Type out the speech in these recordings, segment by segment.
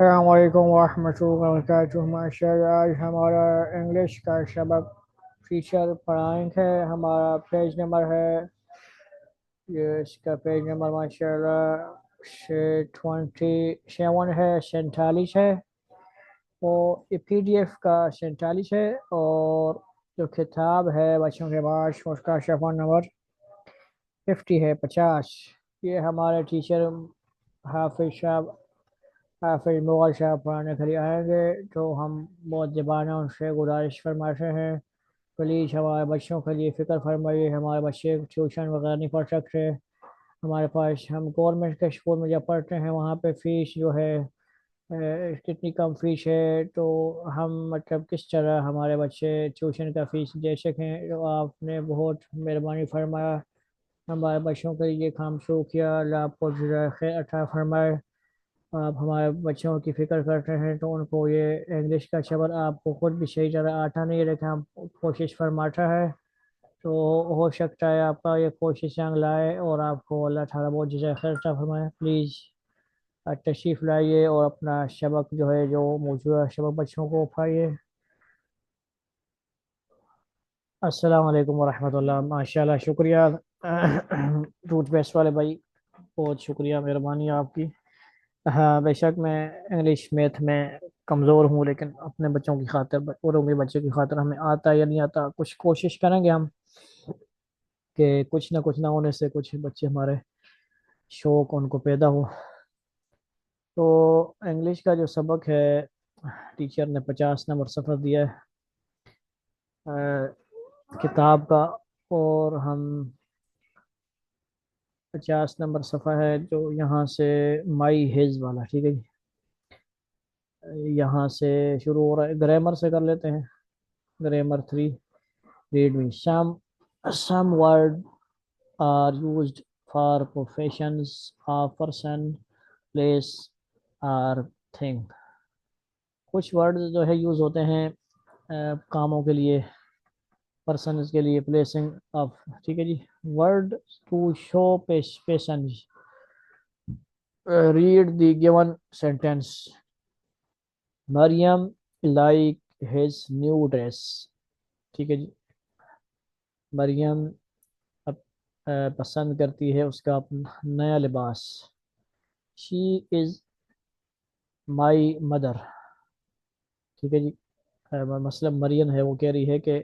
السلام علیکم ورحمۃ اللہ وبرکاتہ۔ ماشاءاللہ آج ہمارا انگلش کا سبق ٹیچر پڑھائیں گے۔ ہمارا پیج نمبر ہے، یہ اس کا پیج نمبر ماشاءاللہ 27 ہے، 47 ہے، اور PDF کا 47 ہے، اور جو کتاب ہے بچوں کے پاس اس کا صفحہ نمبر 50 ہے، 50۔ یہ ہمارے ٹیچر حافظ صاحب، حافظ مغل صاحب پڑھانے کے لیے آئیں گے، تو ہم بہت زبانوں ان سے گزارش فرماتے ہیں پلیز ہمارے بچوں کے لیے فکر فرمائیے۔ ہمارے بچے ٹیوشن وغیرہ نہیں پڑھ سکتے، ہمارے پاس ہم گورنمنٹ کے اسکول میں جب پڑھتے ہیں وہاں پہ فیس جو ہے کتنی کم فیس ہے، تو ہم مطلب کس طرح ہمارے بچے ٹیوشن کا فیس دے سکیں؟ تو آپ نے بہت مہربانی فرمایا، ہمارے بچوں کے لیے کام شروع کیا، اللہ آپ کو جزائے خیر عطا فرمائے۔ آپ ہمارے بچوں کی فکر کرتے ہیں تو ان کو یہ انگلش کا شبر آپ کو خود بھی صحیح طرح آتا نہیں ہے، لیکن ہم کوشش فرماتا ہے، تو ہو سکتا ہے آپ کا یہ کوشش جنگ لائے اور آپ کو اللہ تعالیٰ بہت جزائے خیر عطا فرمائے۔ پلیز تشریف لائیے اور اپنا سبق جو ہے، جو موجودہ سبق بچوں کو پڑھائیے۔ السلام علیکم ورحمۃ اللہ۔ ماشاء اللہ، شکریہ ٹوتھ پیسٹ والے بھائی، بہت شکریہ، مہربانی آپ کی۔ ہاں بے شک میں انگلش میتھ میں کمزور ہوں، لیکن اپنے بچوں کی خاطر، اوروں کے بچے کی خاطر ہمیں آتا یا نہیں آتا کچھ کوشش کریں گے ہم کہ کچھ نہ ہونے سے کچھ بچے ہمارے شوق ان کو پیدا ہو۔ تو انگلش کا جو سبق ہے، ٹیچر نے 50 نمبر صفحہ دیا ہے کتاب کا، اور ہم 50 نمبر صفحہ ہے جو یہاں سے مائی ہیز والا، ٹھیک ہے جی، یہاں سے شروع ہو رہا ہے، گرامر سے کر لیتے ہیں۔ Grammar 3، read me some word are used for professions of person, place or thing۔ کچھ ورڈ جو ہے یوز ہوتے ہیں کاموں کے لیے، پرسنز کے لیے، پلیسنگ آف، ٹھیک ہے جی۔ Word to show positions, read the given sentence, Maryam like his new dress, ٹھیک ہے جی، مریم پسند کرتی ہے اس کا نیا لباس۔ شی از مائی مدر، ٹھیک ہے جی، مثلاً مریم ہے، وہ کہہ رہی ہے کہ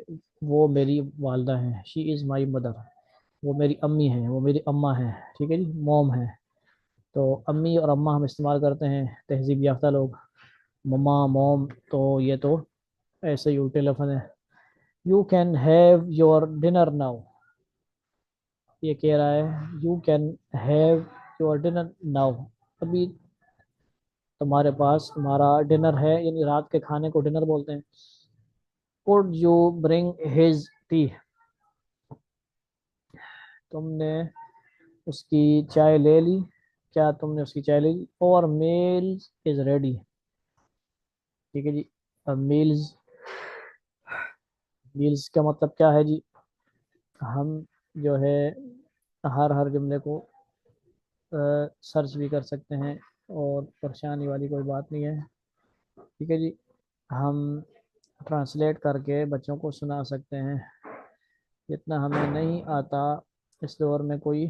وہ میری والدہ ہیں، شی از مائی مدر، وہ میری امی ہیں، وہ میری اماں ہیں، ٹھیک ہے جی، موم ہے۔ تو امی اور اماں ہم استعمال کرتے ہیں تہذیب یافتہ لوگ، مما موم، تو یہ تو ایسے ہی الٹے لفظ ہیں۔ You can have your dinner now, یہ کہہ رہا ہے you can have your dinner now, ابھی تمہارے پاس تمہارا ڈنر ہے، یعنی رات کے کھانے کو ڈنر بولتے ہیں۔ could you bring his tea، تم نے اس کی چائے لے لی، کیا تم نے اس کی چائے لے لی؟ اور میلز از ریڈی، ٹھیک ہے جی، میلز، میلز کا مطلب کیا ہے جی؟ ہم جو ہے ہر جملے کو سرچ بھی کر سکتے ہیں، اور پریشانی والی کوئی بات نہیں ہے، ٹھیک ہے جی، ہم ٹرانسلیٹ کر کے بچوں کو سنا سکتے ہیں۔ جتنا ہمیں نہیں آتا اس دور میں کوئی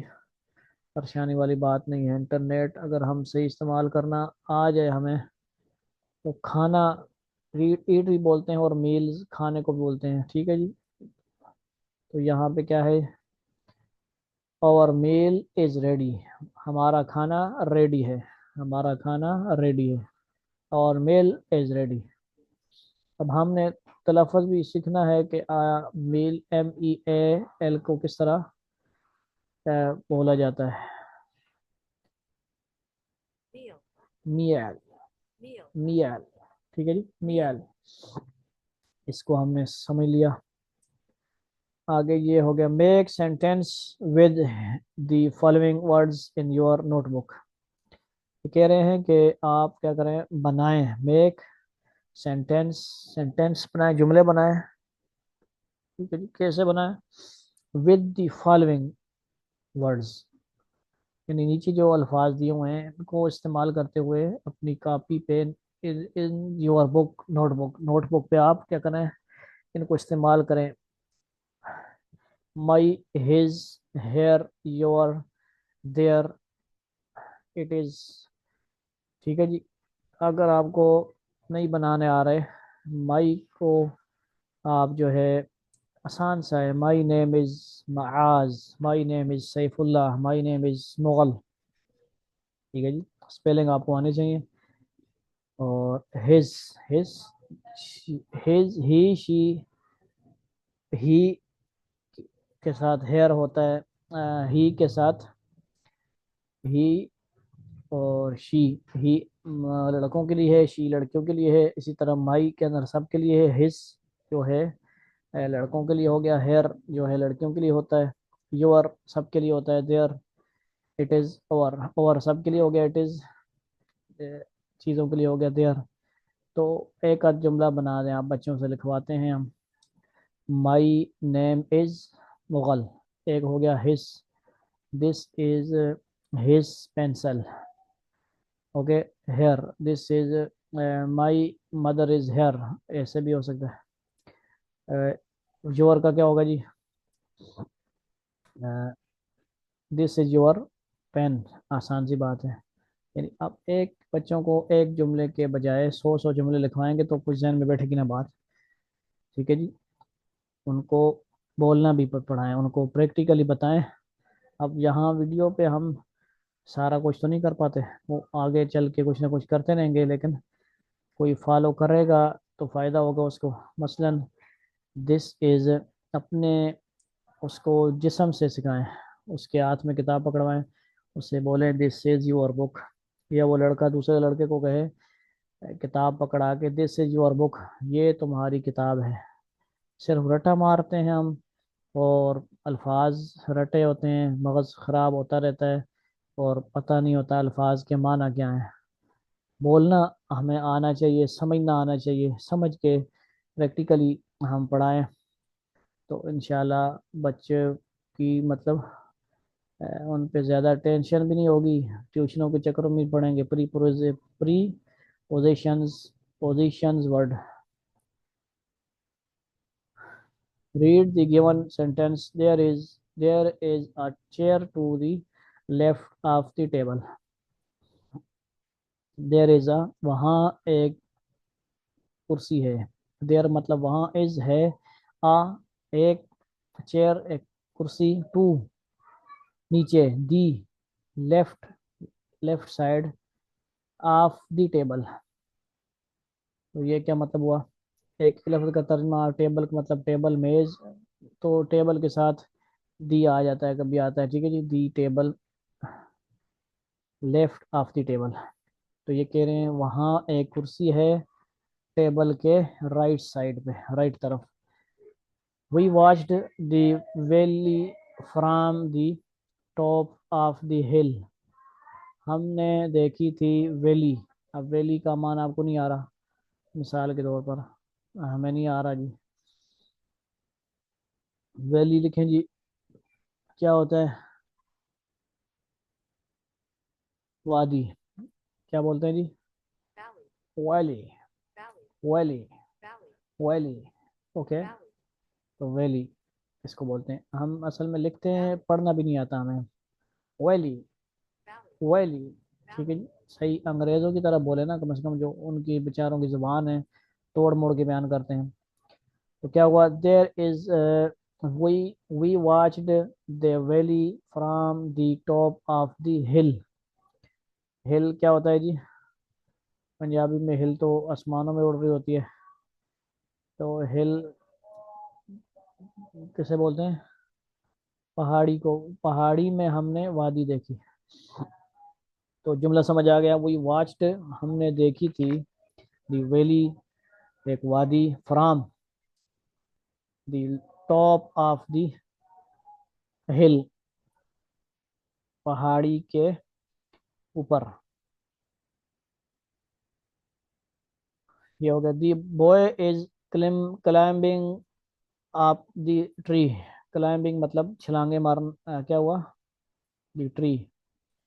پریشانی والی بات نہیں ہے، انٹرنیٹ اگر ہم صحیح استعمال کرنا آ جائے ہمیں، تو کھانا ایٹ بھی بولتے ہیں اور میلز کھانے کو بھی بولتے ہیں، ٹھیک ہے جی۔ تو یہاں پہ کیا ہے؟ اور میل از ریڈی، ہمارا کھانا ریڈی ہے، ہمارا کھانا ریڈی ہے، اور میل از ریڈی۔ اب ہم نے تلفظ بھی سیکھنا ہے کہ میل MEAL کو کس طرح بولا جاتا ہے۔ میال، میال، ٹھیک ہے جی، میال، اس کو ہم نے سمجھ لیا۔ آگے یہ ہو گیا، make sentence with the following words in your notebook. کہہ رہے ہیں کہ آپ کیا کریں، بنائیں، میک سینٹینس، سینٹینس بنائیں، جملے بنائیں، ٹھیک ہے جی، کیسے بنائیں؟ ود دی فالوئنگ ورڈز، یعنی نیچے جو الفاظ دیے ہوئے ہیں ان کو استعمال کرتے ہوئے اپنی کاپی پہ in your book note book پہ آپ کیا کریں، ان کو استعمال کریں. My, his, here, your, their, it is. ٹھیک ہے جی. اگر آپ کو نہیں بنانے آ رہے مائی کو، آپ جو ہے آسان سا ہے، مائی نیم از معاذ، مائی نیم از سیف اللہ، مائی نیم از مغل. ٹھیک ہے جی. اسپیلنگ آپ کو آنے چاہیے. اور ہز، ہز، ہز، ہی، شی، ہی کے ساتھ ہیئر ہوتا ہے، ہی کے ساتھ ہی، اور شی، ہی لڑکوں کے لیے ہے، شی لڑکیوں کے لیے ہے. اسی طرح مائی کے اندر سب کے لیے ہے. ہز جو ہے لڑکوں کے لیے ہو گیا، ہیئر جو ہے لڑکیوں کے لیے ہوتا ہے، یور سب کے لیے ہوتا ہے، دیئر، اٹ از، اور سب کے لیے ہو گیا، اٹ از چیزوں کے لیے ہو گیا، دیئر. تو ایک آدھ جملہ بنا دیں آپ، بچوں سے لکھواتے ہیں ہم. مائی نیم از مغل، ایک ہو گیا his, this is his pencil. Okay. Here, this is my mother is here, ایسے بھی ہو سکتا ہے. یور کا کیا ہوگا جی؟ دس از یور پین. آسان سی بات ہے. یعنی آپ ایک بچوں کو ایک جملے کے بجائے 100 جملے لکھوائیں گے تو کچھ ذہن میں بیٹھے گی نا بات. ٹھیک ہے جی. ان کو بولنا بھی پڑھائیں، ان کو پریکٹیکلی بتائیں. اب یہاں ویڈیو پہ ہم سارا کچھ تو نہیں کر پاتے، وہ آگے چل کے کچھ نہ کچھ کرتے رہیں گے، لیکن کوئی فالو کرے گا تو فائدہ ہوگا اس کو. مثلا دس از، اپنے اس کو جسم سے سکھائیں، اس کے ہاتھ میں کتاب پکڑوائیں، اس سے بولیں دس از یور بک. یا وہ لڑکا دوسرے لڑکے کو کہے کتاب پکڑا کے، دس از یور بک، یہ تمہاری کتاب ہے. صرف رٹا مارتے ہیں ہم، اور الفاظ رٹے ہوتے ہیں، مغز خراب ہوتا رہتا ہے، اور پتہ نہیں ہوتا الفاظ کے معنی کیا ہیں. بولنا ہمیں آنا چاہیے، سمجھنا آنا چاہیے، سمجھ کے پریکٹیکلی ہم پڑھائیں تو انشاءاللہ بچے کی مطلب ان پہ زیادہ ٹینشن بھی نہیں ہوگی. ٹیوشنوں کے چکروں میں پڑھیں گے. Prepositions word. Read the given sentence. There is a chair to the left of the table. There is a، وہاں ایک کرسی ہے. There مطلب وہاں، is ہے، a ایک، چیئر ایک کرسی، ٹو نیچے، the left side of the table. تو یہ کیا مطلب ہوا؟ ایک لفظ کا ترجمہ، ٹیبل کا مطلب ٹیبل میز، تو ٹیبل کے ساتھ دی آ جاتا ہے، کبھی آتا ہے. ٹھیک ہے جی. The table left of the table. تو یہ کہہ رہے ہیں وہاں ایک کرسی ہے ٹیبل کے رائٹ سائڈ پہ، رائٹ طرف. We watched the valley from the top of the hill. ہم نے دیکھی تھی ویلی. اب ویلی کا معنی آپ کو نہیں آ رہا، مثال کے طور پر ہمیں نہیں آ رہا جی. ویلی لکھیں جی، کیا ہوتا ہے؟ وادی. کیا بولتے ہیں جی؟ Valley, valley, valley. اوکے. تو ویلی اس کو بولتے ہیں. ہم اصل میں لکھتے ہیں، پڑھنا بھی نہیں آتا ہمیں. Valley, valley. ٹھیک ہے جی. صحیح انگریزوں کی طرح بولے نا کم از کم، جو ان کی بیچاروں کی زبان ہے توڑ موڑ کے بیان کرتے ہیں. تو کیا ہوا؟ There is, we watched the valley from the top of the hill. Hill کیا ہوتا ہے جی؟ پنجابی میں ہل تو آسمانوں میں اڑ رہی ہوتی ہے. تو ہل کسے بولتے ہیں؟ پہاڑی کو. پہاڑی میں ہم نے وادی دیکھی. تو جملہ سمجھ آ گیا. وی واچڈ، ہم نے دیکھی تھی، دی ویلی ایک وادی، from the top of the ہل پہاڑی کے اوپر. یہ ہو گیا. دی بوائے از کلائمبنگ آپ دی ٹری. کلائمبنگ مطلب چھلانگے مارنا. کیا ہوا؟ دی ٹری.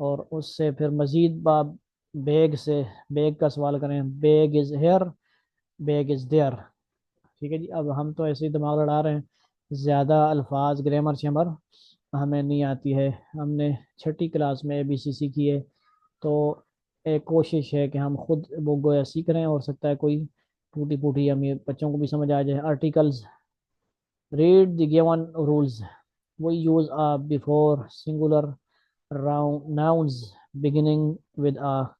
اور اس سے پھر مزید باب بیگ سے بیگ کا سوال کریں، bag is here, bag is there. ٹھیک ہے جی. اب ہم تو ایسے ہی دماغ لڑا رہے ہیں، زیادہ الفاظ گرامر شمر ہمیں نہیں آتی ہے. ہم نے چھٹی کلاس میں ABC سیکھی ہے، تو ایک کوشش ہے کہ ہم خود وہ گویا سیکھ رہے ہیں. ہو سکتا ہے کوئی ٹوٹی پھوٹی ہمیں بچوں کو بھی سمجھ آ جائے. Articles. Read the given rules. We use a before singular nouns beginning with a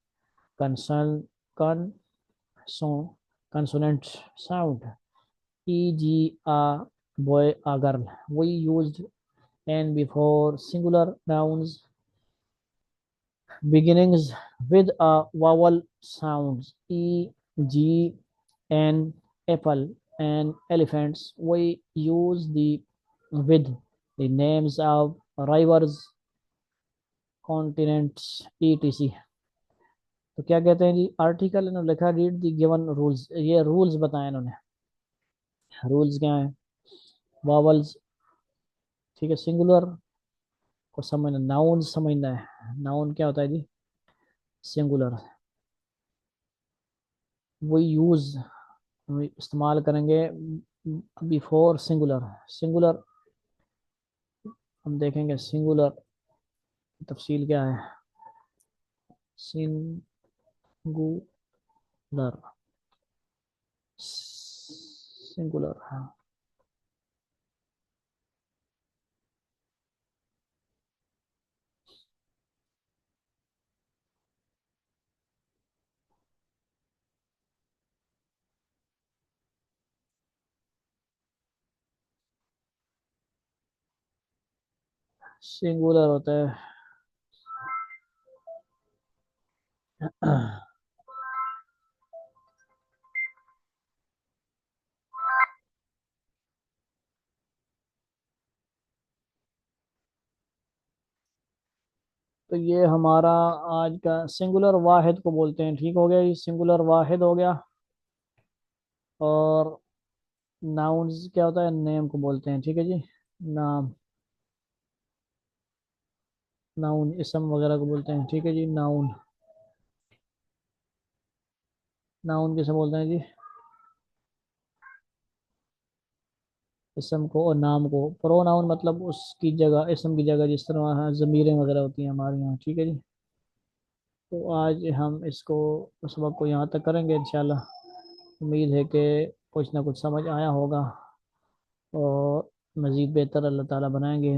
consonant, conson- consonant sound, e.g. a boy, a girl. We used and before singular nouns beginnings with a vowel sounds, e.g. an apple and elephants. We use the with the names of rivers, continents, etc. تو کیا کہتے ہیں جی؟ Article انہوں نے لکھا red the given rules. یہ rules بتائیں انہوں نے. رولز کیا ہیں؟ واولز. ٹھیک ہے. سنگولر کو سمجھنا، ناؤن سمجھنا ہے. ناؤن کیا ہوتا ہے جی؟ سنگولر. وہ یوز استعمال کریں گے بیفور سنگولر. سنگولر ہم دیکھیں گے سنگولر تفصیل کیا ہے. سنگولر. سنگولر سنگولر ہوتا ہے تو یہ ہمارا آج کا سنگولر واحد کو بولتے ہیں. ٹھیک ہو گیا یہ سنگولر واحد ہو گیا. اور ناؤنز کیا ہوتا ہے؟ نیم کو بولتے ہیں. ٹھیک ہے جی. نام، ناؤن اسم وغیرہ کو بولتے ہیں. ٹھیک ہے جی. ناؤن. ناؤن کیسے بولتے ہیں جی؟ اسم کو اور نام کو. پرو ناؤن مطلب اس کی جگہ، اسم کی جگہ، جس طرح ضمیریں وغیرہ ہوتی ہیں ہمارے یہاں. ٹھیک ہے جی. تو آج ہم اس کو اس وقت کو یہاں تک کریں گے انشاءاللہ. امید ہے کہ کچھ نہ کچھ سمجھ آیا ہوگا، اور مزید بہتر اللہ تعالیٰ بنائیں گے.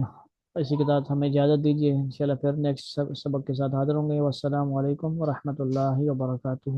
اسی کے ساتھ ہمیں اجازت دیجیے. انشاءاللہ پھر نیکسٹ سبق کے ساتھ حاضر ہوں گے. والسلام علیکم ورحمۃ اللہ وبرکاتہ.